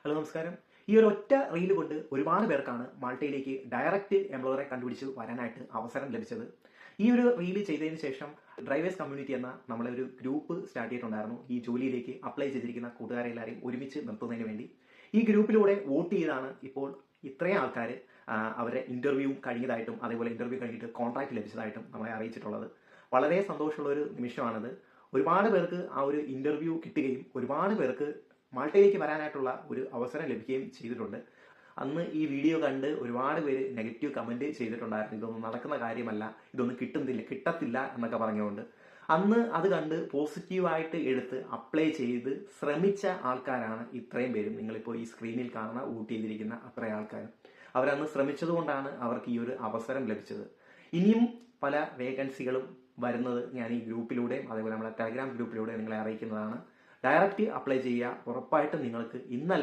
Hello നമസ്കാരം. ഈ ഒരു ഒറ്റ റീൽ കൊണ്ട് ഒരുപാട് പേർക്കാണ് മാൾട്ടയിലേക്ക് ഡയറക്റ്റ് എംപ്ലോയറെ കണ്ടുപിടിച്ച് വരാനായിട്ട് അവസരം ലഭിച്ചത്. ഈ ഒരു റീൽ ചെയ്തതിന് ശേഷം ഡ്രൈവേഴ്സ് കമ്മ്യൂണിറ്റി എന്ന നമ്മളെ ഒരു ഗ്രൂപ്പ് സ്റ്റാർട്ട് ചെയ്തിട്ടുണ്ടായിരുന്നു. ഈ ജോലിയിലേക്ക് അപ്ലൈ ചെയ്തിരിക്കുന്ന കൂട്ടുകാരെ എല്ലാവരെയും ഒരുമിച്ച് നിർത്തുന്നതിന് വേണ്ടി. ഈ ഗ്രൂപ്പിലൂടെ വോട്ട് ചെയ്താണ് ഇപ്പോൾ ഇത്രയും ആൾക്കാർ അവരെ ഇന്റർവ്യൂ കഴിഞ്ഞതായിട്ടും അതേപോലെ ഇന്റർവ്യൂ കഴിഞ്ഞിട്ട് കോൺട്രാക്ട് ലഭിച്ചതായിട്ടും നമ്മളെ അറിയിച്ചിട്ടുള്ളത്. വളരെ സന്തോഷമുള്ള ഒരു നിമിഷമാണിത്. ഒരുപാട് പേർക്ക് ആ ഒരു ഇന്റർവ്യൂ കിട്ടുകയും ഒരുപാട് പേർക്ക് മാൾട്ടയിലേക്ക് വരാനായിട്ടുള്ള ഒരു അവസരം ലഭിക്കുകയും ചെയ്തിട്ടുണ്ട്. അന്ന് ഈ വീഡിയോ കണ്ട് ഒരുപാട് പേര് നെഗറ്റീവ് കമന്റ് ചെയ്തിട്ടുണ്ടായിരുന്നു. ഇതൊന്നും നടക്കുന്ന കാര്യമല്ല, ഇതൊന്നും കിട്ടത്തില്ല എന്നൊക്കെ പറഞ്ഞുകൊണ്ട്. അന്ന് അത് കണ്ട് പോസിറ്റീവായിട്ട് എടുത്ത് അപ്ലൈ ചെയ്ത് ശ്രമിച്ച ആൾക്കാരാണ് ഇത്രയും പേരും. നിങ്ങളിപ്പോൾ ഈ സ്ക്രീനിൽ കാണുന്ന വോട്ട് ചെയ്തിരിക്കുന്ന അത്രയും ആൾക്കാരും അവരന്ന് ശ്രമിച്ചത് കൊണ്ടാണ് അവർക്ക് ഈ ഒരു അവസരം ലഭിച്ചത്. ഇനിയും പല വേക്കൻസികളും വരുന്നത് ഞാൻ ഈ ഗ്രൂപ്പിലൂടെയും അതേപോലെ നമ്മുടെ ടെലഗ്രാം ഗ്രൂപ്പിലൂടെ നിങ്ങളെ അറിയിക്കുന്നതാണ്. ഡയറക്റ്റ് അപ്ലൈ ചെയ്യുക. ഉറപ്പായിട്ടും നിങ്ങൾക്ക് ഇന്നല്ല